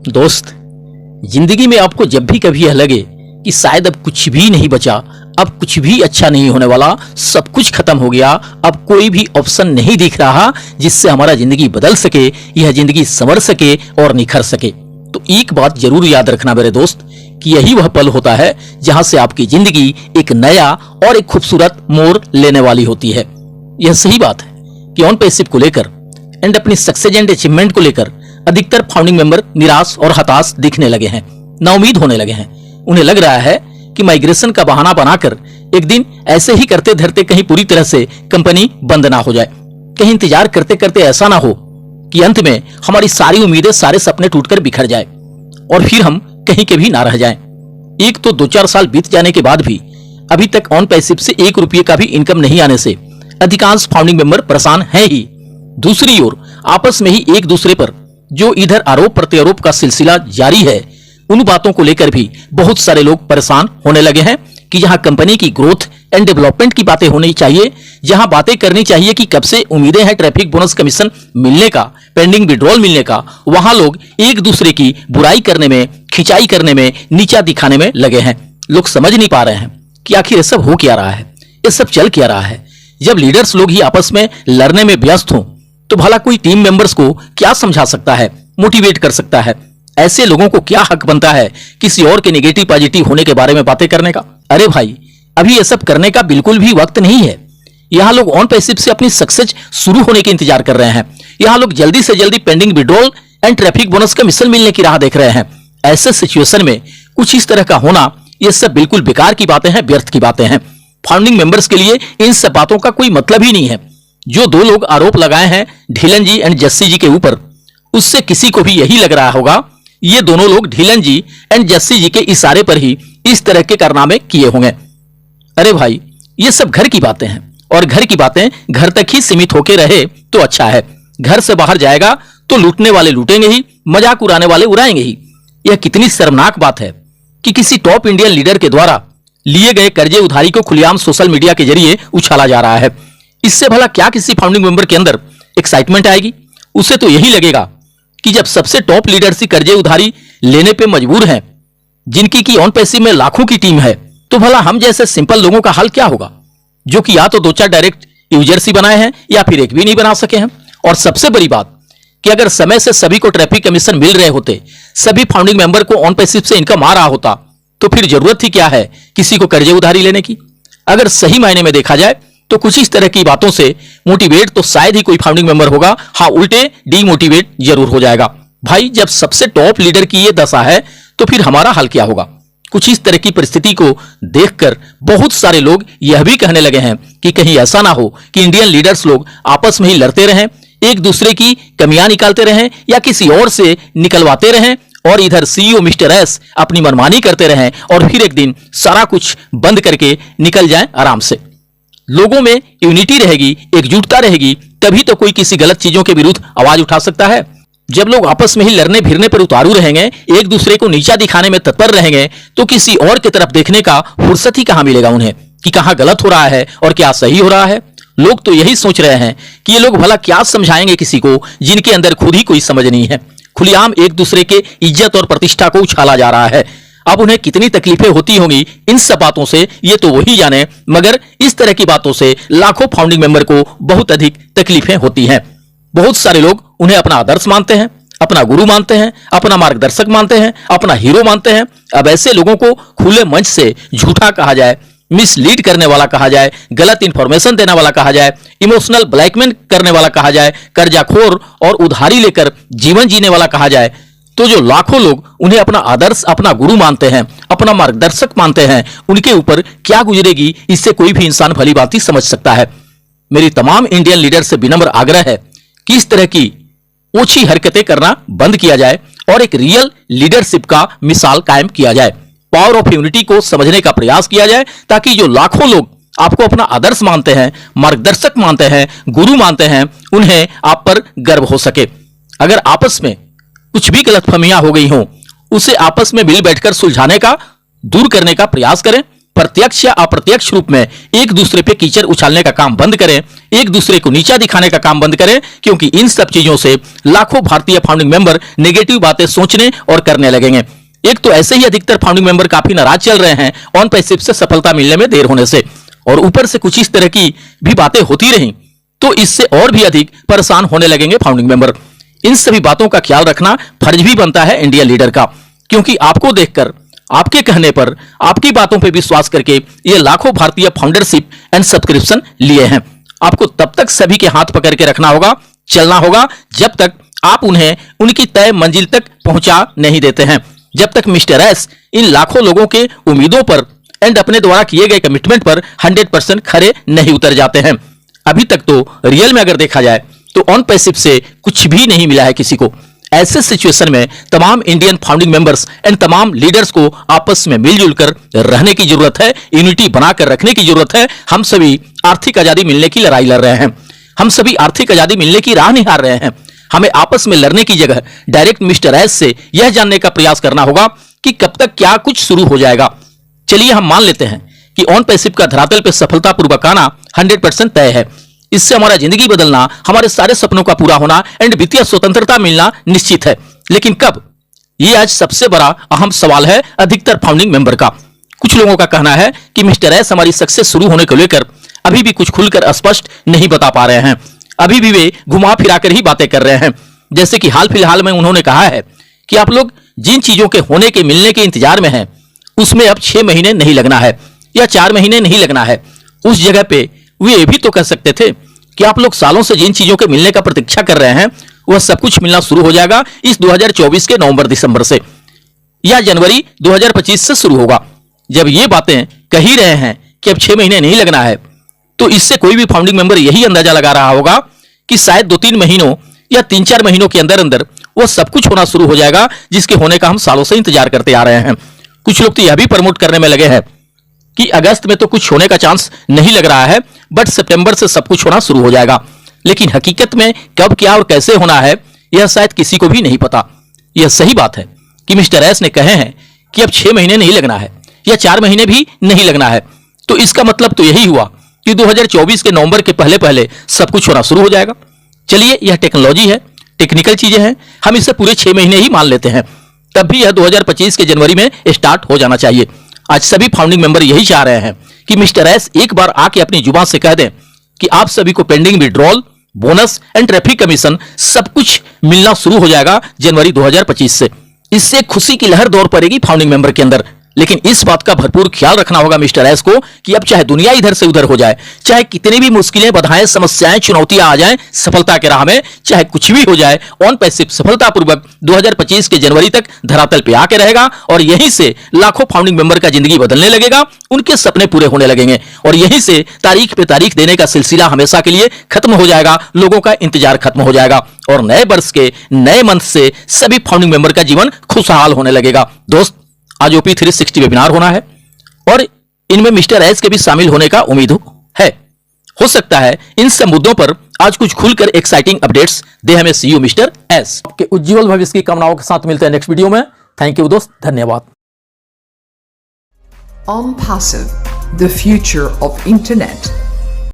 दोस्त, जिंदगी में आपको जब भी कभी यह लगे कि शायद अब कुछ भी नहीं बचा, अब कुछ भी अच्छा नहीं होने वाला, सब कुछ खत्म हो गया, अब कोई भी ऑप्शन नहीं दिख रहा जिससे हमारा जिंदगी बदल सके, यह जिंदगी संवर सके और निखर सके, तो एक बात जरूर याद रखना मेरे दोस्त कि यही वह पल होता है जहां से आपकी जिंदगी एक नया और एक खूबसूरत मोड़ लेने वाली होती है। यह सही बात है कि ऑन पैसिव को लेकर एंड अपनी सक्सेस एंड अचीवमेंट को लेकर अधिकतर फाउंडिंग मेंबर निराश और हताश दिखने लगे हैं, नाउमीद होने लगे हैं। उन्हें लग रहा है कि माइग्रेशन का बहाना बनाकर एक दिन ऐसे ही करते धरते कहीं पूरी तरह से कंपनी बंद ना हो जाए, कहीं इंतजार करते करते ऐसा ना हो कि अंत में हमारी सारी उम्मीदें, सारे सपने टूटकर बिखर जाए और फिर हम कहीं के भी ना रह जाएं। एक तो 2-4 साल बीत जाने के बाद भी अभी तक ऑन पैसिव से 1 रुपये का भी इनकम नहीं आने से अधिकांश फाउंडिंग मेंबर परेशान हैं ही। दूसरी ओर आपस में ही एक दूसरे पर जो इधर आरोप प्रत्यारोप का सिलसिला जारी है, उन बातों को लेकर भी बहुत सारे लोग परेशान होने लगे हैं कि जहां कंपनी की ग्रोथ एंड डेवलपमेंट की बातें होनी चाहिए, जहां बातें करनी चाहिए कि कब से उम्मीदें हैं ट्रैफिक बोनस कमीशन मिलने का, पेंडिंग विड्रॉल मिलने का, वहां लोग एक दूसरे की बुराई करने में, खिंचाई करने में, नीचा दिखाने में लगे हैं। लोग समझ नहीं पा रहे हैं कि आखिर ये सब हो क्या रहा है, ये सब चल क्या रहा है। जब लीडर्स लोग ही आपस में लड़ने में व्यस्त हों तो भला कोई टीम मेंबर्स को क्या समझा सकता है, मोटिवेट कर सकता है? ऐसे लोगों को क्या हक बनता है किसी और के नेगेटिव पॉजिटिव होने के बारे में बातें करने का? अरे भाई, अभी ये सब करने का बिल्कुल भी वक्त नहीं है। यहाँ लोग ऑन पैसिव से अपनी सक्सेस शुरू होने के इंतजार कर रहे हैं। यहाँ लोग जल्दी से जल्दी pending withdrawal and traffic bonus का मिशन मिलने की राह देख रहे हैं। ऐसे सिचुएशन में कुछ इस तरह का होना, ये सब बिल्कुल बेकार की बातें हैं, व्यर्थ की बातें हैं। फाउंडिंग मेंबर्स के लिए इन सब बातों का कोई मतलब ही नहीं है। जो 2 लोग आरोप लगाए हैं ढीलन जी एंड जस्सी जी के ऊपर, उससे किसी को भी यही लग रहा होगा ये दोनों लोग ढीलन जी एंड जस्सी जी के इशारे पर ही इस तरह के कारनामे किए होंगे। अरे भाई, ये सब घर की बातें हैं और घर की बातें घर तक ही सीमित होके रहे तो अच्छा है। घर से बाहर जाएगा तो लूटने वाले लूटेंगे ही, मजाक उड़ाने वाले उड़ाएंगे ही। यह कितनी शर्मनाक बात है कि किसी टॉप इंडियन लीडर के द्वारा लिए गए कर्जे उधारी को खुलेआम सोशल मीडिया के जरिए उछाला जा रहा है। इससे भला क्या किसी फाउंडिंग मेंबर के अंदर एक्साइटमेंट आएगी? उसे तो यही लगेगा कि जब सबसे टॉप लीडर्स ही कर्जे उधारी लेने पे मजबूर हैं, जिनकी की ऑन पैसिव में लाखों की टीम है, तो भला हम जैसे सिंपल लोगों का हाल क्या होगा, जो कि या तो 2-4 डायरेक्ट यूजर्स ही बनाए हैं या फिर एक भी नहीं बना सके हैं। और सबसे बड़ी बात कि अगर समय से सभी को ट्रैफिक कमीशन मिल रहे होते, सभी फाउंडिंग मेंबर को ऑन पैसिव से इनकम आ रहा होता, तो फिर जरूरत ही क्या है किसी को कर्जे उधारी लेने की? अगर सही मायने में देखा जाए तो कुछ इस तरह की बातों से मोटिवेट तो शायद ही कोई फाउंडिंग मेंबर होगा, हाँ उल्टे डीमोटिवेट जरूर हो जाएगा। भाई, जब सबसे टॉप लीडर की ये दशा है तो फिर हमारा हाल क्या होगा? कुछ इस तरह की परिस्थिति को देखकर बहुत सारे लोग यह भी कहने लगे हैं कि कहीं ऐसा ना हो कि इंडियन लीडर्स लोग आपस में ही लड़ते रहें, एक दूसरे की कमियां निकालते रहें या किसी और से निकलवाते रहें और इधर सीईओ मिस्टर एस अपनी मनमानी करते रहें और फिर एक दिन सारा कुछ बंद करके निकल जाएं आराम से। लोगों में यूनिटी रहेगी, एकजुटता रहेगी, तभी तो कोई किसी गलत चीजों के विरुद्ध आवाज उठा सकता है। जब लोग आपस में ही लड़ने भिड़ने पर उतारू रहेंगे, एक दूसरे को नीचा दिखाने में तत्पर रहेंगे, तो किसी और की तरफ देखने का फुर्सत ही कहां मिलेगा उन्हें कि कहां गलत हो रहा है और क्या सही हो रहा है। लोग तो यही सोच रहे हैं कि ये लोग भला क्या समझाएंगे किसी को जिनके अंदर खुद ही कोई समझ नहीं है। खुलेआम एक दूसरे के इज्जत और प्रतिष्ठा को उछाला जा रहा है। अब उन्हें कितनी तकलीफें होती होंगी इन सब बातों से, ये तो वही जाने, मगर इस तरह की बातों से लाखों फाउंडिंग मेंबर को बहुत अधिक तकलीफें होती हैं। बहुत सारे लोग उन्हें अपना आदर्श मानते हैं, अपना गुरु मानते हैं, अपना मार्गदर्शक मानते हैं, अपना हीरो मानते हैं। अब ऐसे लोगों को खुले मंच से झूठा कहा जाए, मिसलीड करने वाला कहा जाए, गलत इंफॉर्मेशन देने वाला कहा जाए, इमोशनल ब्लैकमेल करने वाला कहा जाए, कर्जाखोर और उधारी लेकर जीवन जीने वाला कहा जाए, तो जो लाखों लोग उन्हें अपना आदर्श, अपना गुरु मानते हैं, अपना मार्गदर्शक मानते हैं, उनके ऊपर क्या गुजरेगी इससे कोई भी इंसान भली भांति समझ सकता है। मेरी तमाम इंडियन लीडर से विनम्र आग्रह है कि इस तरह की ओछी हरकतें करना बंद किया जाए और एक रियल लीडरशिप का मिसाल कायम किया जाए। पावर ऑफ यूनिटी को समझने का प्रयास किया जाए ताकि जो लाखों लोग आपको अपना आदर्श मानते हैं, मार्गदर्शक मानते हैं, गुरु मानते हैं, उन्हें आप पर गर्व हो सके। अगर आपस में कुछ भी गलतफहमियां हो गई हों उसे आपस में मिल बैठकर सुलझाने का, दूर करने का प्रयास करें। प्रत्यक्ष या अप्रत्यक्ष रूप में एक दूसरे पे कीचड़ उछालने का काम बंद करें, एक दूसरे को नीचा दिखाने का काम बंद करें, क्योंकि इन सब चीजों से लाखों भारतीय फाउंडिंग मेंबर नेगेटिव बातें सोचने और करने लगेंगे। एक तो ऐसे ही अधिकतर फाउंडिंग मेंबर काफी नाराज चल रहे हैं ऑन पैसिव से सफलता मिलने में देर होने से, और ऊपर से कुछ इस तरह की भी बातें होती रहीं तो इससे और भी अधिक परेशान होने लगेंगे फाउंडिंग मेंबर। इन सभी बातों का ख्याल रखना फर्ज भी बनता है इंडिया लीडर का, क्योंकि आपको देखकर, आपके कहने पर, आपकी बातों पर विश्वास करके ये लाखों भारतीय फाउंडरशिप एंड सब्सक्रिप्शन लिए हैं। आपको तब तक सभी के हाथ पकड़ के रखना होगा, चलना होगा, जब तक आप उन्हें उनकी तय मंजिल तक पहुंचा नहीं देते हैं, जब तक मिस्टर एस इन लाखों लोगों के उम्मीदों पर एंड अपने द्वारा किए गए कमिटमेंट पर 100% खरे नहीं उतर जाते हैं। अभी तक तो रियल में अगर देखा जाए तो ऑन पैसिव से कुछ भी नहीं मिला है किसी को। ऐसे सिचुएशन में तमाम इंडियन फाउंडिंग मेंबर्स एंड तमाम लीडर्स को आपस में मिलजुल कर रहने की जरूरत है, यूनिटी बनाकर रखने की जरूरत है। हम सभी आर्थिक आजादी मिलने की लड़ाई लड़ रहे हैं, हम सभी आर्थिक आजादी मिलने की राह निहार रहे हैं। हमें आपस में लड़ने की जगह डायरेक्ट मिस्टर एस से यह जानने का प्रयास करना होगा कि कब तक क्या कुछ शुरू हो जाएगा। चलिए हम मान लेते हैं कि ऑन पैसिव का धरातल पे सफलतापूर्वक आना 100% तय है। इससे हमारा जिंदगी बदलना, हमारे सारे सपनों का पूरा होना एंड वित्तीय स्वतंत्रता मिलना निश्चित है। लेकिन कब, ये आज सबसे बड़ा अहम सवाल है अधिकतर फाउंडिंग मेंबर का। कुछ लोगों का कहना है कि मिस्टर एस हमारी सक्सेस शुरू होने को लेकर अभी भी कुछ खुलकर स्पष्ट नहीं बता पा रहे हैं, अभी भी वे घुमा फिराकर ही बातें कर रहे हैं। जैसे कि हाल फिलहाल में उन्होंने कहा है कि आप लोग जिन चीजों के होने के मिलने के इंतजार में हैं उसमें अब 6 महीने नहीं लगना है या 4 महीने नहीं लगना है। उस जगह पे वे ये भी तो कह सकते थे कि आप लोग सालों से जिन चीजों के मिलने का प्रतीक्षा कर रहे हैं वह सब कुछ मिलना शुरू हो जाएगा इस 2024 के नवंबर दिसंबर से, या जनवरी 2025 से शुरू होगा। जब ये बातें कह ही रहे हैं कि अब 6 महीने नहीं लगना है, तो इससे कोई भी फाउंडिंग मेंबर यही अंदाजा लगा रहा होगा कि शायद 2-3 महीनों या 3-4 महीनों के अंदर अंदर वो सब कुछ होना शुरू हो जाएगा जिसके होने का हम सालों से इंतजार करते आ रहे हैं। कुछ लोग तो यह भी प्रमोट करने में लगे हैं कि अगस्त में तो कुछ होने का चांस नहीं लग रहा है, बट सितंबर से सब कुछ होना शुरू हो जाएगा। लेकिन हकीकत में कब, क्या और कैसे होना है यह शायद किसी को भी नहीं पता। यह सही बात है कि मिस्टर एस ने कहे हैं कि अब 6 महीने नहीं लगना है या 4 महीने भी नहीं लगना है, तो इसका मतलब तो यही हुआ कि 2024 के नवंबर के पहले पहले सब कुछ होना शुरू हो जाएगा। चलिए, यह टेक्नोलॉजी है, टेक्निकल चीजें हैं, हम इसे पूरे 6 महीने ही मान लेते हैं, तब भी यह 2025 के जनवरी में स्टार्ट हो जाना चाहिए। आज सभी फाउंडिंग मेंबर यही चाह रहे हैं कि मिस्टर एस एक बार आके अपनी जुबान से कह दें कि आप सभी को pending withdrawal, bonus and traffic commission सब कुछ मिलना शुरू हो जाएगा जनवरी 2025 से। इससे खुशी की लहर दौड़ पड़ेगी फाउंडिंग मेंबर के अंदर। लेकिन इस बात का भरपूर ख्याल रखना होगा मिस्टर एस को कि अब चाहे दुनिया इधर से उधर हो जाए, चाहे कितनी भी मुश्किलें, बाधाएं, समस्याएं, चुनौतियां आ जाएं सफलता के राह में, चाहे कुछ भी हो जाए, ऑन पैसिव सफलतापूर्वक 2025 के जनवरी तक धरातल पे आके रहेगा और यहीं से लाखों फाउंडिंग मेंबर का जिंदगी बदलने लगेगा, उनके सपने पूरे होने लगेंगे और यहीं से तारीख पे तारीख देने का सिलसिला हमेशा के लिए खत्म हो जाएगा, लोगों का इंतजार खत्म हो जाएगा और नए वर्ष के नए मंथ से सभी फाउंडिंग मेंबर का जीवन खुशहाल होने लगेगा। दोस्त, आज ओपी 360 वेबिनार होना है और इनमें मिस्टर एस के भी शामिल होने का उम्मीद है। हो सकता है इन सब मुद्दों पर आज कुछ खुलकर एक्साइटिंग अपडेट्स दे हमें सीयू मिस्टर एस। आपके उज्जवल भविष्य की कामनाओं के साथ मिलते हैं नेक्स्ट वीडियो में। थैंक यू दोस्त, धन्यवाद। OnPassive, the future of internet.